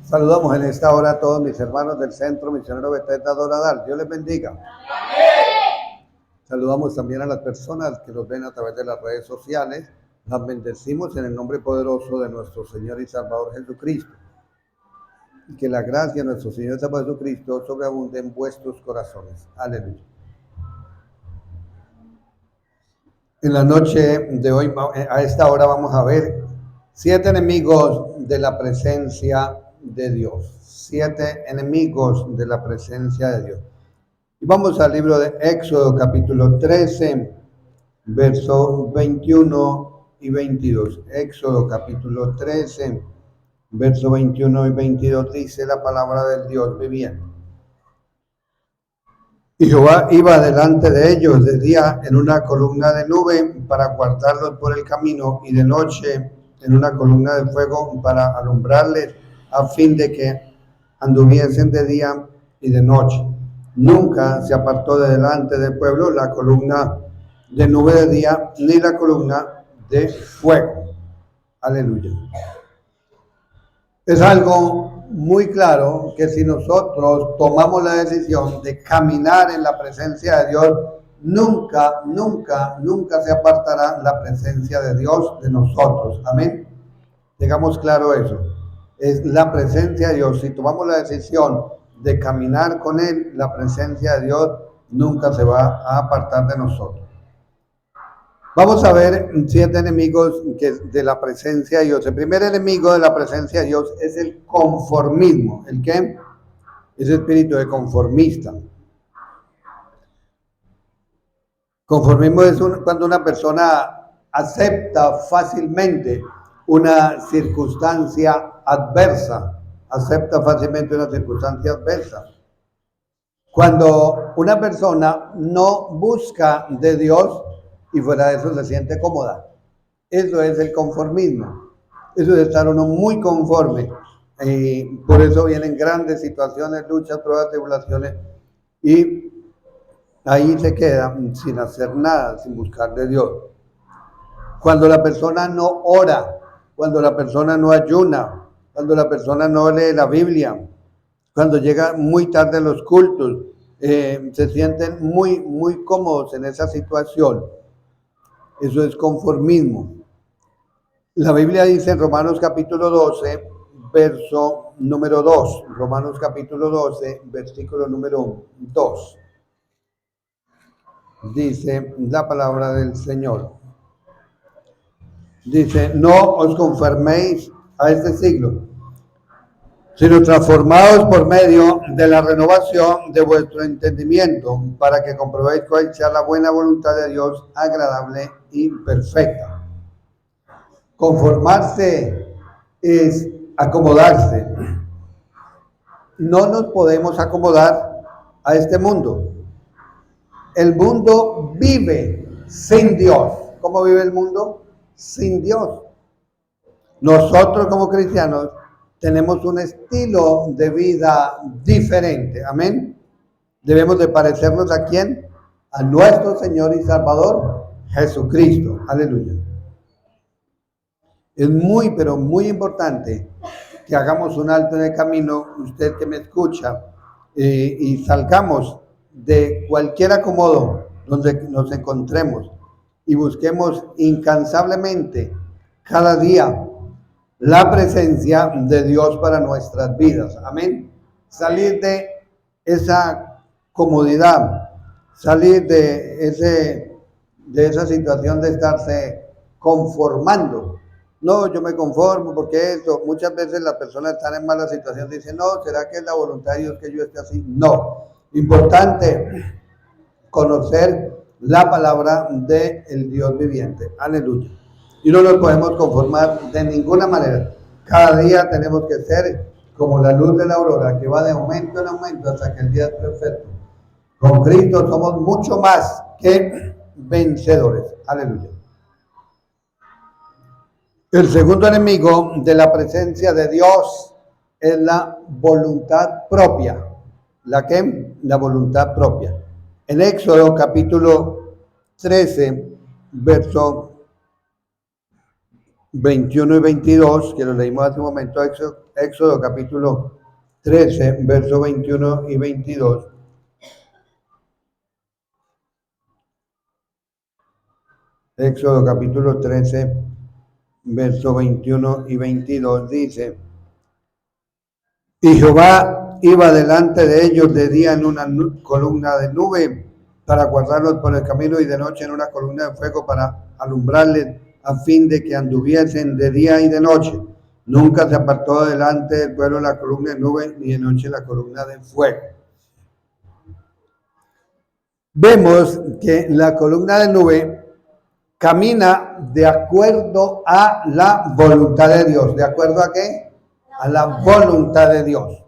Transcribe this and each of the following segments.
Saludamos en esta hora a todos mis hermanos del Centro Misionero Bethesda Doradal. Dios les bendiga. Saludamos también a las personas que nos ven a través de las redes sociales. Las bendecimos en el nombre poderoso de nuestro Señor y Salvador Jesucristo. Y que la gracia de nuestro Señor y Salvador Jesucristo sobreabunde en vuestros corazones. Aleluya. En la noche de hoy, a esta hora, vamos a ver 7 enemigos de la presencia de Dios. 7 enemigos de la presencia de Dios. Y vamos al libro de Éxodo, capítulo 13, versos 21 y 22. Éxodo, capítulo 13, versos 21 y 22, dice la palabra del Dios viviente. Y Jehová iba delante de ellos de día en una columna de nube para guardarlos por el camino, y de noche en una columna de fuego para alumbrarles, a fin de que anduviesen de día y de noche. Nunca se apartó de delante del pueblo la columna de nube de día, ni la columna de fuego. Aleluya. Es algo muy claro que si nosotros tomamos la decisión de caminar en la presencia de Dios, nunca se apartará la presencia de Dios de nosotros. Amén. Tengamos claro eso. Es la presencia de Dios. Si tomamos la decisión de caminar con Él, la presencia de Dios nunca se va a apartar de nosotros. Vamos a ver 7 enemigos de la presencia de Dios. El primer enemigo de la presencia de Dios es el conformismo. ¿El qué? Ese espíritu de conformista. Conformismo es cuando una persona acepta fácilmente una circunstancia adversa. Acepta fácilmente una circunstancia adversa. Cuando una persona no busca de Dios y fuera de eso se siente cómoda. Eso es el conformismo. Eso es estar uno muy conforme. Por eso vienen grandes situaciones, luchas, pruebas, tribulaciones. Y ahí se queda sin hacer nada, sin buscar de Dios. Cuando la persona no ora, cuando la persona no ayuna, cuando la persona no lee la Biblia, cuando llega muy tarde a los cultos, se sienten muy cómodos en esa situación. Eso es conformismo. La Biblia dice en Romanos capítulo 12, verso número 2. Romanos capítulo 12, versículo número 2. Dice la palabra del Señor. Dice, no os conforméis a este siglo, sino transformados por medio de la renovación de vuestro entendimiento, para que comprobéis cuál sea la buena voluntad de Dios, agradable y perfecta. Conformarse es acomodarse. No nos podemos acomodar a este mundo. El mundo vive sin Dios. ¿Cómo vive el mundo? Sin Dios. Nosotros como cristianos tenemos un estilo de vida diferente. Amén. Debemos de parecernos ¿a quién? A nuestro Señor y Salvador Jesucristo. Aleluya. Es pero muy importante que hagamos un alto en el camino, usted que me escucha, y salgamos de cualquier acomodo donde nos encontremos y busquemos incansablemente cada día la presencia de Dios para nuestras vidas. Amén. Salir de esa comodidad, salir de esa situación de estarse conformando. No, yo me conformo porque esto, muchas veces las personas están en mala situación, dicen, no, ¿será que es la voluntad de Dios que yo esté así? No, importante conocer la palabra del Dios viviente. Aleluya. Y no nos podemos conformar de ninguna manera. Cada día tenemos que ser como la luz de la aurora, que va de aumento en aumento hasta que el día es perfecto. Con Cristo somos mucho más que vencedores. Aleluya. El segundo enemigo de la presencia de Dios es la voluntad propia. ¿La qué? La voluntad propia. En Éxodo capítulo 13, verso 21 y 22, que lo leímos hace un momento, Éxodo capítulo 13, versos 21 y 22. Éxodo capítulo 13, versos 21 y 22 dice: y Jehová iba delante de ellos de día en una columna de nube para guardarlos por el camino, y de noche en una columna de fuego para alumbrarles, a fin de que anduviesen de día y de noche. Nunca se apartó delante del pueblo la columna de nube, ni de noche la columna de fuego. Vemos que la columna de nube camina de acuerdo a la voluntad de Dios. ¿De acuerdo a qué? A la voluntad de Dios.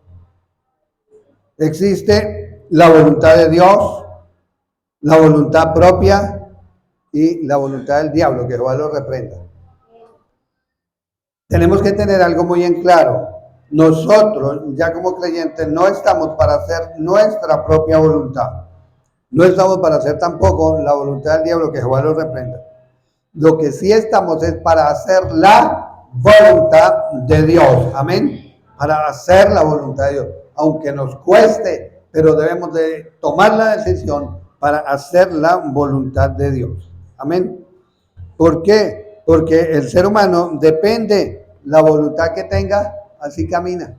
Existe la voluntad de Dios, la voluntad propia y la voluntad del diablo, que Jehová lo reprenda. Tenemos que tener algo muy en claro. Nosotros, ya como creyentes, no estamos para hacer nuestra propia voluntad. No estamos para hacer tampoco la voluntad del diablo, que Jehová lo reprenda. Lo que sí estamos es para hacer la voluntad de Dios. Amén. Para hacer la voluntad de Dios. Aunque nos cueste, pero debemos de tomar la decisión para hacer la voluntad de Dios. Amén. ¿Por qué? Porque el ser humano depende la voluntad que tenga, así camina.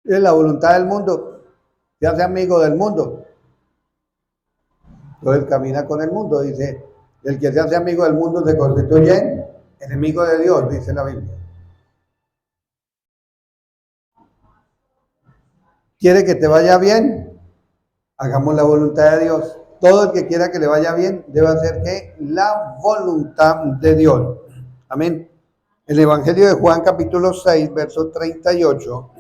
Es la voluntad del mundo, se hace amigo del mundo. Entonces camina con el mundo, dice, el que se hace amigo del mundo se constituye enemigo de Dios, dice la Biblia. ¿Quiere que te vaya bien? Hagamos la voluntad de Dios. Todo el que quiera que le vaya bien debe hacer que la voluntad de Dios. Amén. El Evangelio de Juan capítulo 6, verso 38,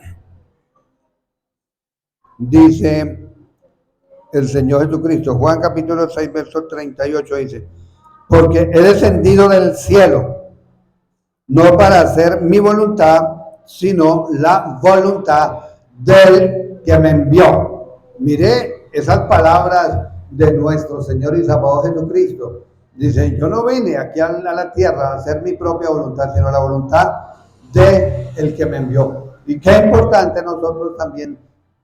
dice el Señor Jesucristo, Juan capítulo 6, verso 38 dice: porque he descendido del cielo, no para hacer mi voluntad, sino la voluntad del que me envió. Mire esas palabras de nuestro Señor y Salvador Jesucristo. Dice, yo no vine aquí a la tierra a hacer mi propia voluntad, sino la voluntad del que me envió. Y qué importante nosotros también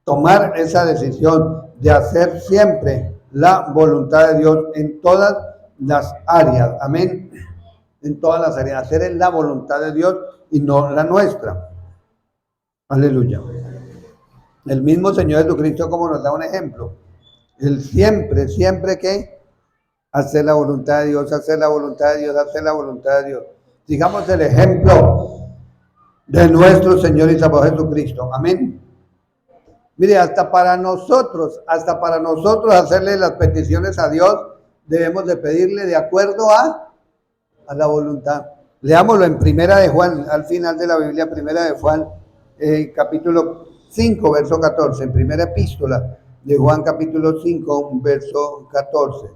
tomar esa decisión de hacer siempre la voluntad de Dios en todas las áreas. Amén. En todas las áreas. Hacer la voluntad de Dios y no la nuestra. Aleluya. El mismo Señor Jesucristo como nos da un ejemplo. Él siempre que hacer la voluntad de Dios, hacer la voluntad de Dios, hacer la voluntad de Dios. Digamos el ejemplo de nuestro Señor y Salvador Jesucristo. Amén. Mire, hasta para nosotros hacerle las peticiones a Dios, debemos de pedirle de acuerdo a la voluntad. Leámoslo en Primera de Juan, al final de la Biblia, Primera de Juan, capítulo 5, verso 14, en primera epístola de Juan, capítulo 5, verso 14.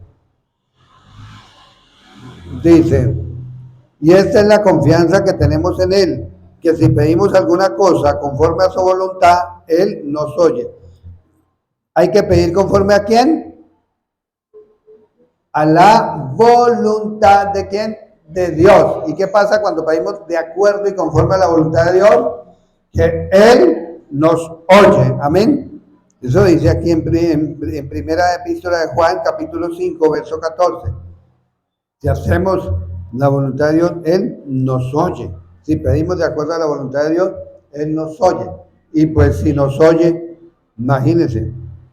Dice, y esta es la confianza que tenemos en Él, que si pedimos alguna cosa conforme a su voluntad, Él nos oye. ¿Hay que pedir conforme a quién? A la voluntad de quién? De Dios. ¿Y qué pasa cuando pedimos de acuerdo y conforme a la voluntad de Dios? Que Él nos oye. Amén. Eso dice aquí en primera epístola de Juan, capítulo 5, verso 14. Si hacemos la voluntad de Dios, Él nos oye. Si pedimos de acuerdo a la voluntad de Dios, Él nos oye. Y pues si nos oye, imagínense,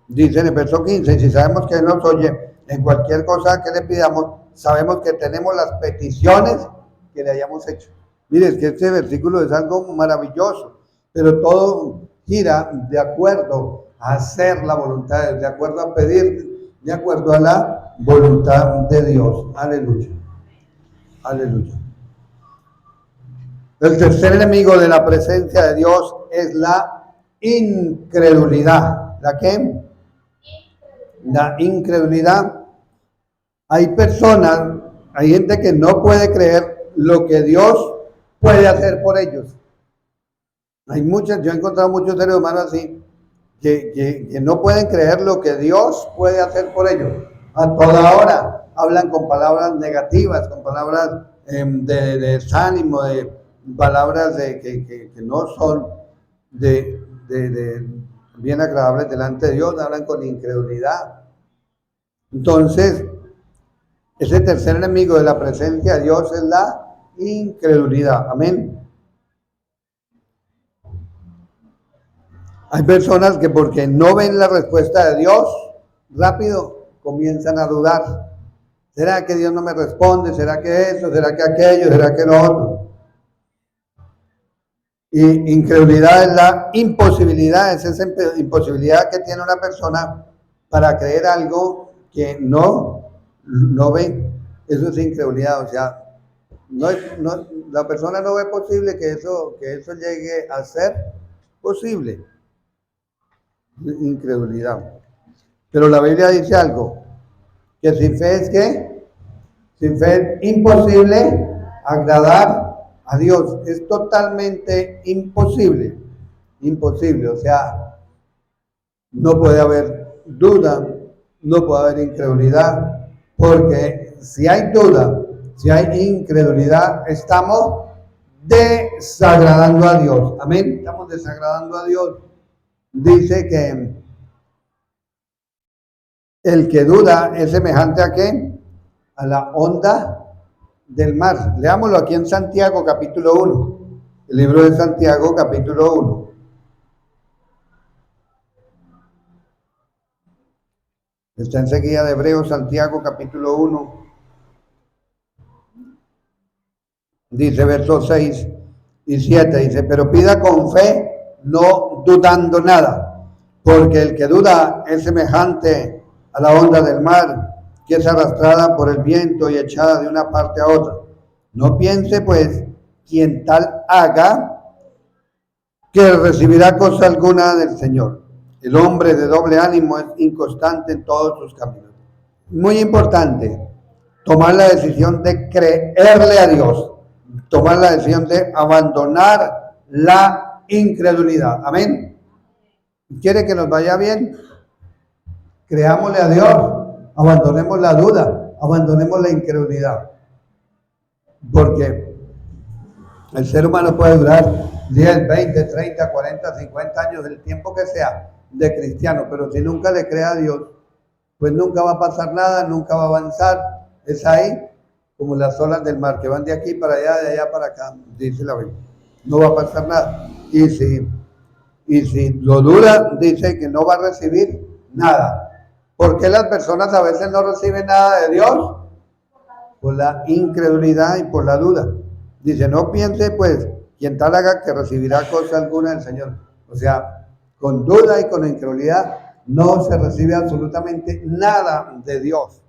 dice en el verso 15, si sabemos que Él nos oye, en cualquier cosa que le pidamos, sabemos que tenemos las peticiones que le hayamos hecho. Mire, es que este versículo es algo maravilloso, pero todo gira de acuerdo a hacer la voluntad de Dios, de acuerdo a pedir, de acuerdo a la voluntad de Dios. Aleluya. Aleluya. El tercer enemigo de la presencia de Dios es la incredulidad. ¿La qué? La incredulidad. Hay personas, hay gente que no puede creer lo que Dios puede hacer por ellos. Hay muchas, yo he encontrado muchos seres humanos así, que no pueden creer lo que Dios puede hacer por ellos. A toda hora hablan con palabras negativas, con palabras de desánimo, de palabras que no son de bien agradables delante de Dios, hablan con incredulidad. Entonces, ese tercer enemigo de la presencia de Dios es la incredulidad. Amén. Hay personas que porque no ven la respuesta de Dios, rápido comienzan a dudar. ¿Será que Dios no me responde? ¿Será que eso? ¿Será que aquello? ¿Será que lo otro? Y incredulidad es la imposibilidad, es esa imposibilidad que tiene una persona para creer algo que no ve. Eso es incredulidad, o sea, la persona no ve posible que eso llegue a ser posible. Incredulidad. Pero la Biblia dice algo, que sin fe es que, sin fe es imposible agradar a Dios. Es totalmente imposible, imposible. O sea, no puede haber duda, no puede haber incredulidad, porque si hay duda, si hay incredulidad, estamos desagradando a Dios. Amén. Estamos desagradando a Dios. Dice que el que duda es semejante a qué? A la onda del mar. Leámoslo aquí en Santiago capítulo 1. El libro de Santiago capítulo 1. Está enseguida de Hebreos, Santiago capítulo 1. Dice versos 6 y 7. Dice, pero pida con fe, no dudando nada. Porque el que duda es semejante a la onda del mar, que es arrastrada por el viento y echada de una parte a otra. No piense, pues, quien tal haga, que recibirá cosa alguna del Señor. El hombre de doble ánimo es inconstante en todos sus caminos. Muy importante, tomar la decisión de creerle a Dios, tomar la decisión de abandonar la incredulidad. Amén. ¿Quiere que nos vaya bien? Creámosle a Dios, abandonemos la duda, abandonemos la incredulidad. Porque el ser humano puede durar 10, 20, 30, 40, 50 años, el tiempo que sea de cristiano, pero si nunca le cree a Dios, pues nunca va a pasar nada, nunca va a avanzar. Es ahí como las olas del mar, que van de aquí para allá, de allá para acá, dice la Biblia. No va a pasar nada. Y si lo duda, dice que no va a recibir nada. ¿Por qué las personas a veces no reciben nada de Dios? Por la incredulidad y por la duda. Dice, no piense pues, quien tal haga que recibirá cosa alguna del Señor. O sea, con duda y con incredulidad no se recibe absolutamente nada de Dios.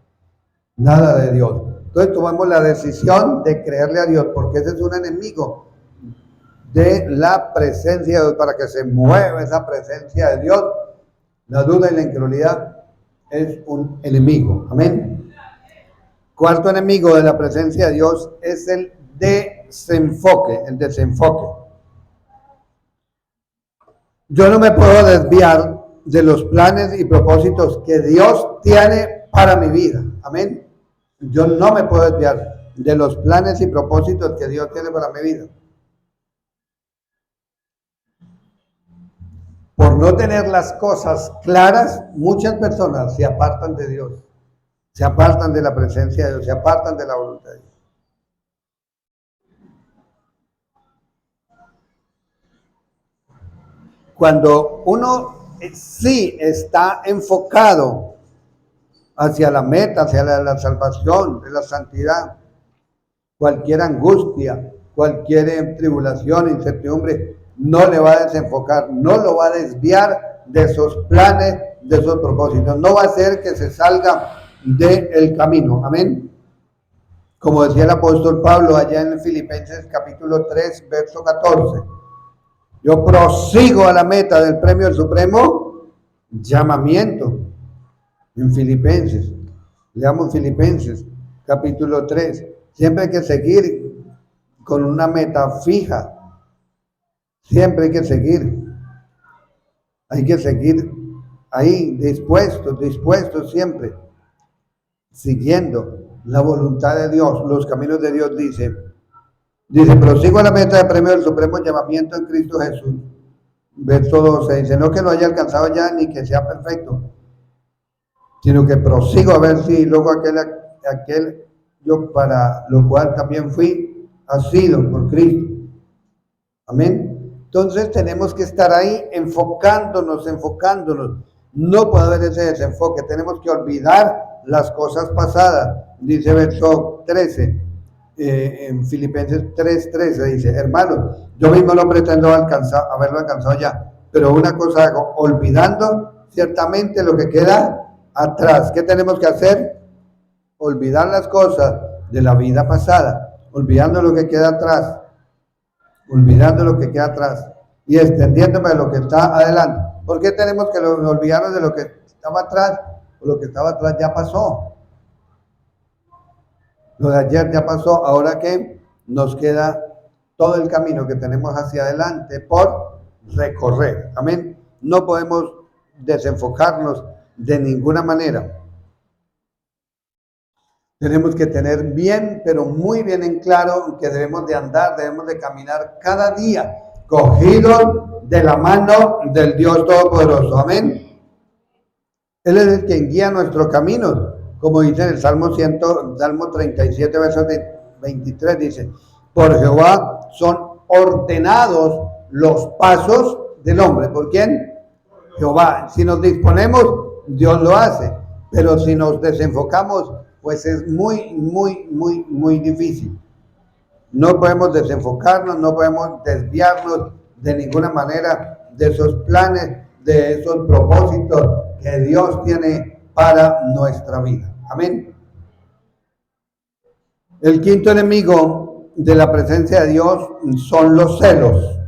Nada de Dios. Entonces tomamos la decisión de creerle a Dios, porque ese es un enemigo de la presencia de Dios. Para que se mueva esa presencia de Dios, la duda y la incredulidad es un enemigo. Amén. Cuarto enemigo de la presencia de Dios es el desenfoque, el desenfoque. Yo no me puedo desviar de los planes y propósitos que Dios tiene para mi vida. Amén. Yo no me puedo desviar de los planes y propósitos que Dios tiene para mi vida. Por no tener las cosas claras, muchas personas se apartan de Dios, se apartan de la presencia de Dios, se apartan de la voluntad de Dios. Cuando uno sí está enfocado hacia la meta, hacia la salvación, de la santidad, cualquier angustia, cualquier tribulación, incertidumbre, no le va a desenfocar, no lo va a desviar de esos planes, de esos propósitos. No va a hacer que se salga del camino. Amén. Como decía el apóstol Pablo allá en Filipenses capítulo 3, verso 14. Yo prosigo a la meta del premio del supremo llamamiento. En Filipenses, leamos Filipenses capítulo 3. Siempre hay que seguir con una meta fija. Siempre hay que seguir ahí dispuestos siempre, siguiendo la voluntad de Dios, los caminos de Dios, dice, prosigo a la meta de premio del supremo llamamiento en Cristo Jesús. Verso 12 dice, no que lo haya alcanzado ya ni que sea perfecto, sino que prosigo a ver si luego aquel yo para lo cual también fui asido por Cristo. Amén. Entonces tenemos que estar ahí enfocándonos. No puede haber ese desenfoque. Tenemos que olvidar las cosas pasadas. Dice verso 13, en Filipenses 3:13, dice, hermanos, yo mismo no pretendo haberlo alcanzado ya, pero una cosa hago, olvidando ciertamente lo que queda atrás. ¿Qué tenemos que hacer? Olvidar las cosas de la vida pasada, olvidando lo que queda atrás y extendiéndome a lo que está adelante. ¿Por qué tenemos que olvidarnos de lo que estaba atrás? Lo que estaba atrás ya pasó. Lo de ayer ya pasó. Ahora que nos queda todo el camino que tenemos hacia adelante por recorrer. Amén. No podemos desenfocarnos de ninguna manera. Tenemos que tener bien, pero muy bien en claro que debemos de andar, debemos de caminar cada día, cogidos de la mano del Dios Todopoderoso. Amén. Él es el quien guía nuestros caminos, como dice en el Salmo 37, verso 23, dice, por Jehová son ordenados los pasos del hombre. ¿Por quién? Jehová. Si nos disponemos, Dios lo hace, pero si nos desenfocamos, pues es muy difícil. No podemos desenfocarnos, no podemos desviarnos de ninguna manera de esos planes, de esos propósitos que Dios tiene para nuestra vida. Amén. El quinto enemigo de la presencia de Dios son los celos.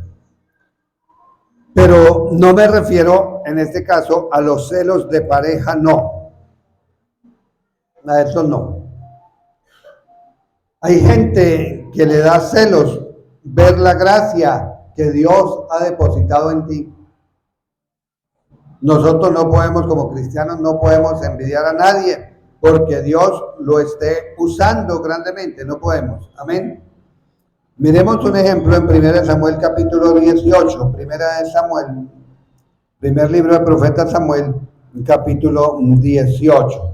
Pero no me refiero en este caso a los celos de pareja, no. A eso no. Hay gente que le da celos ver la gracia que Dios ha depositado en ti. Nosotros no podemos, como cristianos, no podemos envidiar a nadie porque Dios lo esté usando grandemente. No podemos. Amén. Miremos un ejemplo en 1 Samuel capítulo 18. Primer libro del profeta Samuel, capítulo 18.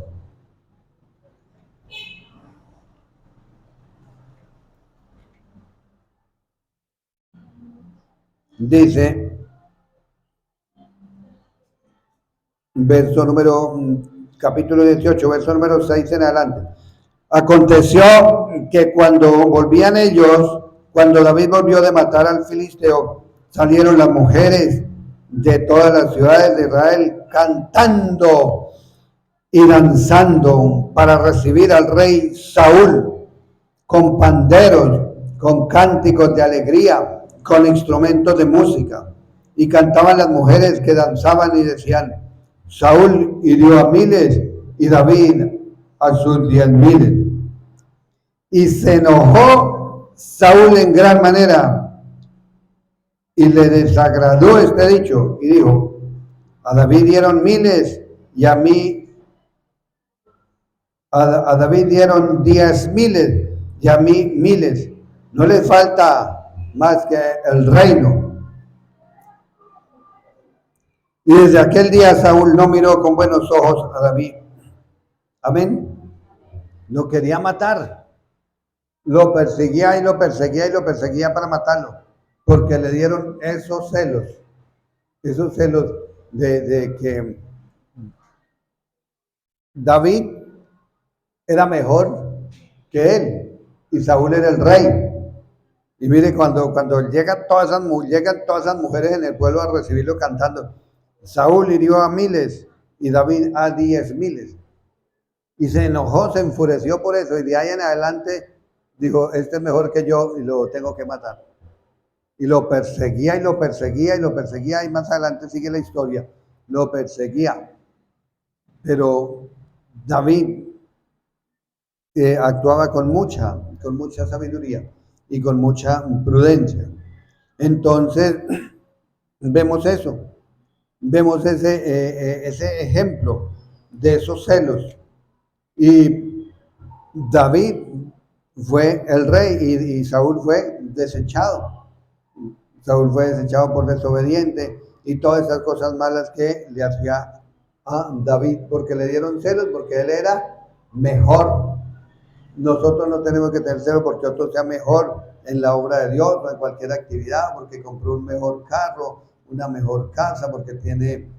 Dice, capítulo 18, verso número 6 en adelante. Aconteció que cuando volvían ellos, cuando David volvió de matar al filisteo, salieron las mujeres de todas las ciudades de Israel cantando y danzando para recibir al rey Saúl, con panderos, con cánticos de alegría, con instrumentos de música. Y cantaban las mujeres que danzaban y decían, Saúl hirió a miles y David a sus 10,000. Y se enojó Saúl en gran manera y le desagradó este dicho y dijo, a David dieron miles y a David dieron 10,000 y a mí miles. No les falta más que el reino. Y desde aquel día Saúl no miró con buenos ojos a David. Amén. Lo quería matar. Lo perseguía y lo perseguía para matarlo. Porque le dieron esos celos. Esos celos de que David era mejor que él. Y Saúl era el rey. Y mire, cuando llegan todas esas mujeres en el pueblo a recibirlo cantando, Saúl hirió a miles y David a 10,000. Y se enojó, se enfureció por eso. Y de ahí en adelante dijo, este es mejor que yo y lo tengo que matar. Y lo perseguía. Y más adelante sigue la historia. Lo perseguía. Pero David actuaba con mucha sabiduría y con mucha prudencia. Entonces, vemos eso. Vemos ese ejemplo de esos celos. Y David fue el rey y Saúl fue desechado. Saúl fue desechado por desobediente y todas esas cosas malas que le hacía a David, porque le dieron celos, porque él era mejor. Nosotros no tenemos que tener celos porque otro sea mejor en la obra de Dios o en cualquier actividad, porque compró un mejor carro, una mejor casa, porque tiene,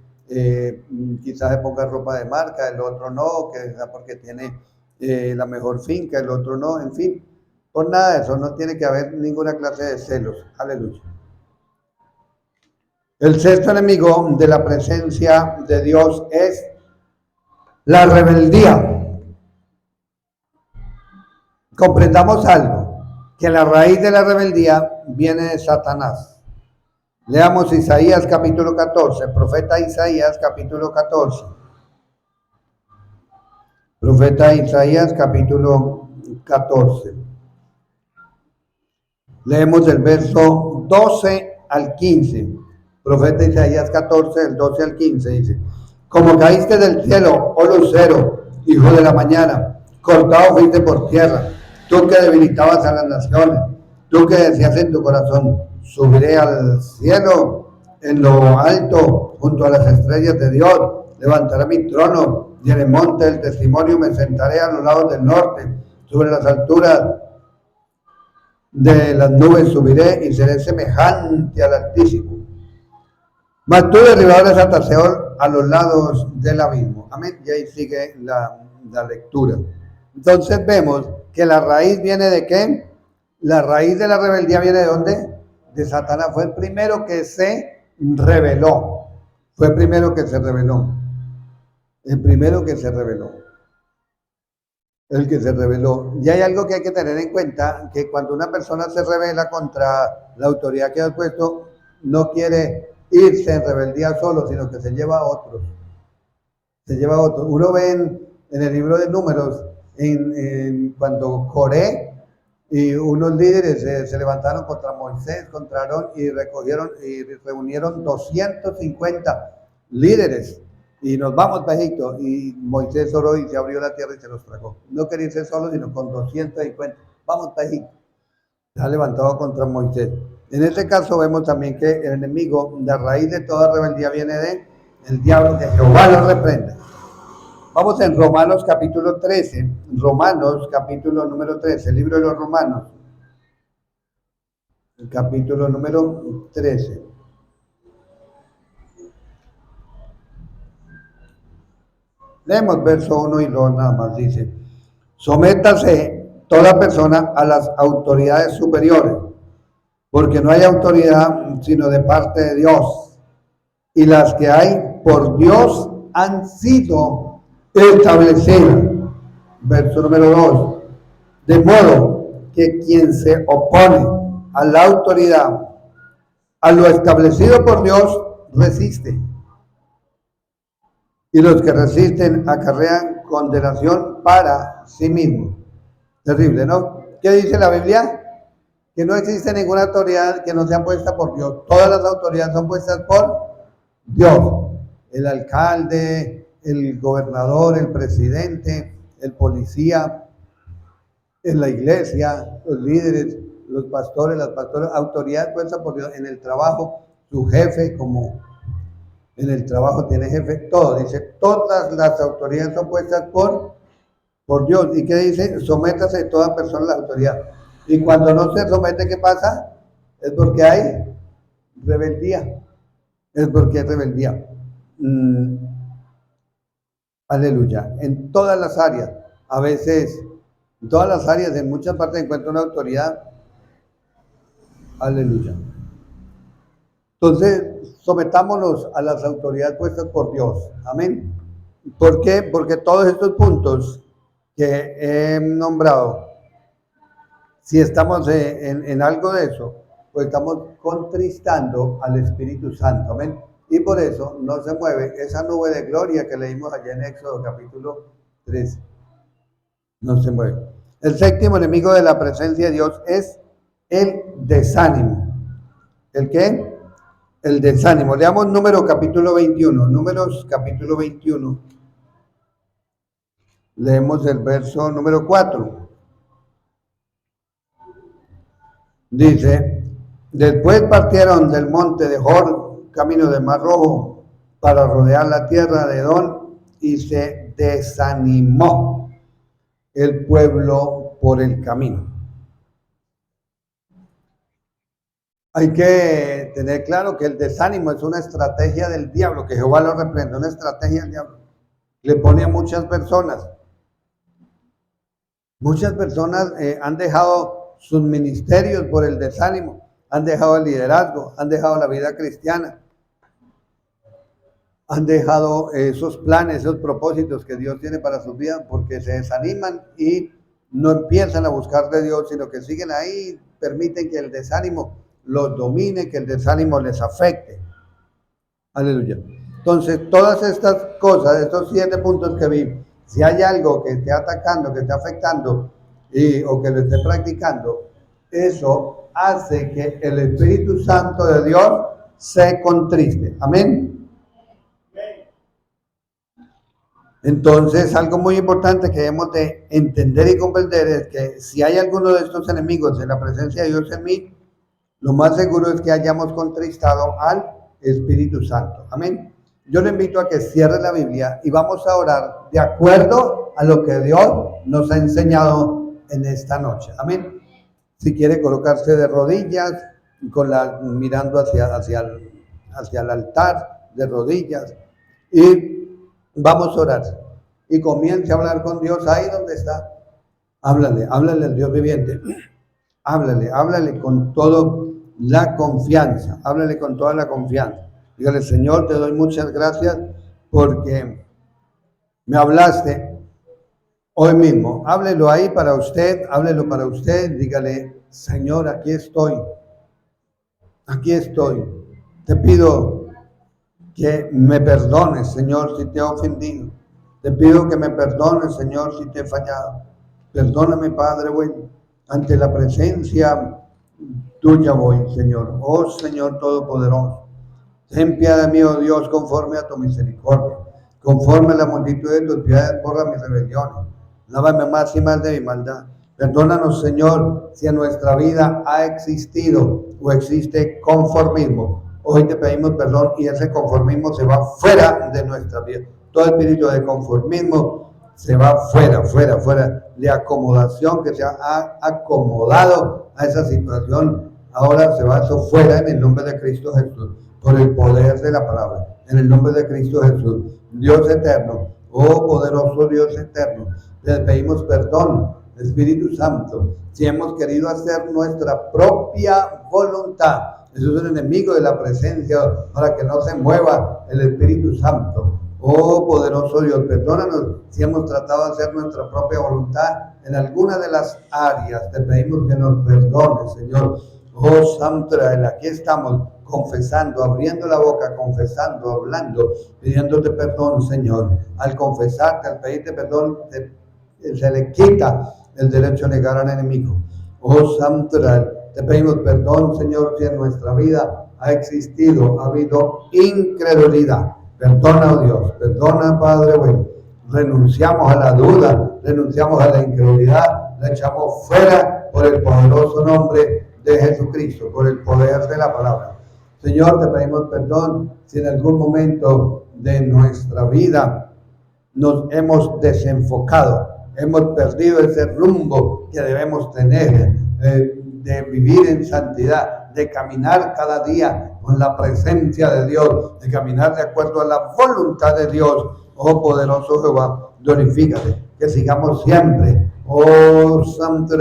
quizás se ponga ropa de marca, el otro no, que porque tiene la mejor finca, el otro no, en fin. Por nada de eso, no tiene que haber ninguna clase de celos. Aleluya. El sexto enemigo de la presencia de Dios es la rebeldía. Comprendamos algo, que la raíz de la rebeldía viene de Satanás. Leamos Isaías capítulo 14, profeta Isaías capítulo 14. Profeta Isaías capítulo 14. Leemos del verso 12 al 15. Profeta Isaías 14, del 12 al 15 dice: Como caíste del cielo, oh lucero, hijo de la mañana, cortado fuiste por tierra, tú que debilitabas a las naciones, tú que decías en tu corazón, subiré al cielo, en lo alto, junto a las estrellas de Dios, levantaré mi trono, y en el monte del testimonio me sentaré a los lados del norte, sobre las alturas de las nubes subiré y seré semejante al Altísimo. Mas tú derribarás hasta Seol a los lados del abismo. Amén. Y ahí sigue la lectura. Entonces vemos que la raíz viene de ¿qué? La raíz de la rebeldía viene de ¿dónde? De Satanás. Fue el primero que se rebeló. Fue el primero que se rebeló. El primero que se rebeló. El que se rebeló. Y hay algo que hay que tener en cuenta, que cuando una persona se rebela contra la autoridad que ha puesto, no quiere irse en rebeldía solo, sino que se lleva a otros. Se lleva a otros. Uno ve en el libro de Números, cuando Coré y unos líderes se levantaron contra Moisés, contra Aarón, y recogieron y reunieron 250 líderes. Y nos vamos para Egipto, y Moisés oró y se abrió la tierra y se los tragó. No quería irse solo, sino con 250. Vamos para Egipto. Se ha levantado contra Moisés. En este caso vemos también que el enemigo, la raíz de toda rebeldía viene de el diablo, de Jehová lo reprende. Vamos en Romanos capítulo 13, Romanos capítulo número 13, el libro de los Romanos, el capítulo número 13. Leemos verso 1 y 2 nada más, dice: Sométase toda persona a las autoridades superiores, porque no hay autoridad sino de parte de Dios, y las que hay por Dios han sido establecidas. Verso número 2. De modo que quien se opone a la autoridad, a lo establecido por Dios, resiste. Y los que resisten acarrean condenación para sí mismos. Terrible, ¿no? ¿Qué dice la Biblia? Que no existe ninguna autoridad que no sea puesta por Dios. Todas las autoridades son puestas por Dios. El alcalde, el gobernador, el presidente, el policía, en la iglesia, los líderes, los pastores, las pastoras, autoridad puesta por Dios. En el trabajo, su jefe, como en el trabajo tiene jefe, todo. Dice, todas las autoridades son puestas por Dios. ¿Y qué dice? Sométase toda persona a la autoridad. Y cuando no se somete, ¿qué pasa? Es porque hay rebeldía. Es porque hay rebeldía. Aleluya. En todas las áreas, a veces, en todas las áreas, en muchas partes encuentra una autoridad. Aleluya. Entonces, sometámonos a las autoridades puestas por Dios. Amén. ¿Por qué? Porque todos estos puntos que he nombrado, si estamos en algo de eso, pues estamos contristando al Espíritu Santo. Amén. Y por eso no se mueve esa nube de gloria que leímos allá en Éxodo capítulo 3. No se mueve. El séptimo enemigo de la presencia de Dios es el desánimo. ¿El qué? El desánimo. Leamos Números capítulo 21. Números capítulo 21. Leemos el verso número 4. Dice, después partieron del monte de Hor, camino del Mar Rojo, para rodear la tierra de Edom, y se desanimó el pueblo por el camino. Hay que tener claro que el desánimo es una estrategia del diablo, que Jehová lo reprende, una estrategia del diablo. Le pone a muchas personas. Muchas personas han dejado sus ministerios por el desánimo, han dejado el liderazgo, han dejado la vida cristiana, han dejado esos planes, esos propósitos que Dios tiene para sus vidas porque se desaniman y no empiezan a buscar de Dios, sino que siguen ahí, permiten que el desánimo los domine, que el desánimo les afecte. Aleluya. Entonces, todas estas cosas, estos 7 puntos que vi, si hay algo que esté atacando, que esté afectando o que lo esté practicando, eso hace que el Espíritu Santo de Dios se contriste. Amén. Entonces, algo muy importante que debemos de entender y comprender es que si hay alguno de estos enemigos en la presencia de Dios en mí, lo más seguro es que hayamos contristado al Espíritu Santo. Amén. Yo le invito a que cierre la Biblia y vamos a orar de acuerdo a lo que Dios nos ha enseñado en esta noche. Amén. Si quiere colocarse de rodillas, mirando hacia el altar, de rodillas, y vamos a orar. Y comience a hablar con Dios ahí donde está. Háblale al Dios viviente. Háblale con toda la confianza. Háblale con toda la confianza. Dígale, Señor, te doy muchas gracias porque me hablaste hoy mismo. Háblelo ahí para usted, háblelo para usted. Dígale, Señor, aquí estoy. Aquí estoy. Te pido que me perdones, Señor, si te he ofendido. Te pido que me perdones, Señor, si te he fallado. Perdóname, Padre bueno. Ante la presencia tuya voy, Señor. Oh, Señor Todopoderoso. Ten piedad de mí, oh Dios, conforme a tu misericordia. Conforme a la multitud de tus piedades, borra mis rebeliones. Lávame más y más de mi maldad. Perdónanos, Señor, si en nuestra vida ha existido o existe conformismo. Hoy te pedimos perdón y ese conformismo se va fuera de nuestra vida. Todo espíritu de conformismo se va fuera de acomodación que se ha acomodado a esa situación. Ahora se va eso fuera en el nombre de Cristo Jesús, por el poder de la palabra, en el nombre de Cristo Jesús. Dios eterno, oh poderoso Dios eterno, te pedimos perdón, Espíritu Santo, si hemos querido hacer nuestra propia voluntad. Eso es un enemigo de la presencia para que no se mueva el Espíritu Santo. Oh poderoso Dios, perdónanos si hemos tratado de hacer nuestra propia voluntad en alguna de las áreas. Te pedimos que nos perdones, Señor. Oh Santo Israel, aquí estamos confesando, abriendo la boca, confesando, hablando, pidiéndote perdón, Señor. Al confesarte, al pedirte perdón, se le quita el derecho a negar al enemigo. Oh Santo Israel, te pedimos perdón, Señor, si en nuestra vida ha existido, ha habido incredulidad. Perdona, oh Dios, perdona, Padre bueno. Renunciamos a la duda, renunciamos a la incredulidad, la echamos fuera por el poderoso nombre de Jesucristo, por el poder de la palabra. Señor, te pedimos perdón si en algún momento de nuestra vida nos hemos desenfocado, hemos perdido ese rumbo que debemos tener, de vivir en santidad, de caminar cada día con la presencia de Dios, de caminar de acuerdo a la voluntad de Dios. Oh poderoso Jehová, glorifícate, que sigamos siempre, oh Santo,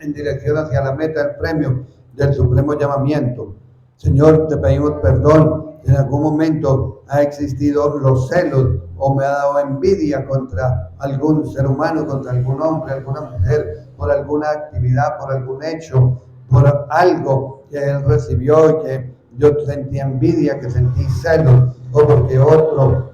en dirección hacia la meta del premio del supremo llamamiento. Señor, te pedimos perdón, en algún momento ha existido los celos o me ha dado envidia contra algún ser humano, contra algún hombre, alguna mujer, por alguna actividad, por algún hecho, por algo que él recibió y que yo sentí envidia, que sentí celos, o porque otro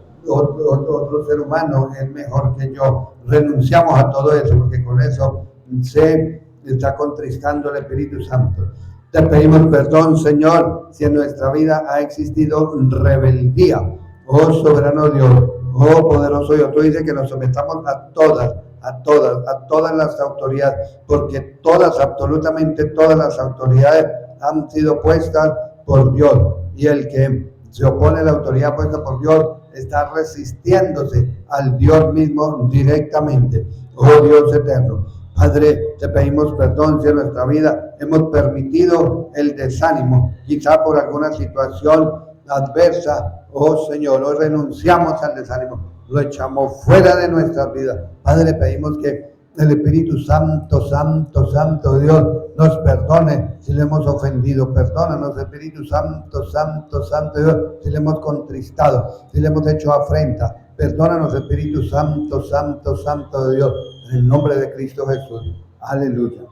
ser humano es mejor que yo. Renunciamos a todo eso, porque con eso se está contristando el Espíritu Santo. Te pedimos perdón, Señor, si en nuestra vida ha existido rebeldía. Oh soberano Dios, Oh poderoso Dios, tú dices que nos sometamos a todas las autoridades, porque todas, absolutamente todas las autoridades han sido puestas por Dios, y el que se opone a la autoridad puesta por Dios está resistiéndose al Dios mismo directamente. Oh Dios eterno, Padre, te pedimos perdón si en nuestra vida hemos permitido el desánimo, quizá por alguna situación adversa. Oh Señor, hoy renunciamos al desánimo, lo echamos fuera de nuestras vidas. Padre, pedimos que el Espíritu Santo, Santo, Santo Dios, nos perdone si le hemos ofendido. Perdónanos, Espíritu Santo, Santo, Santo Dios, si le hemos contristado, si le hemos hecho afrenta. Perdónanos, Espíritu Santo, Santo, Santo de Dios, en el nombre de Cristo Jesús. Aleluya.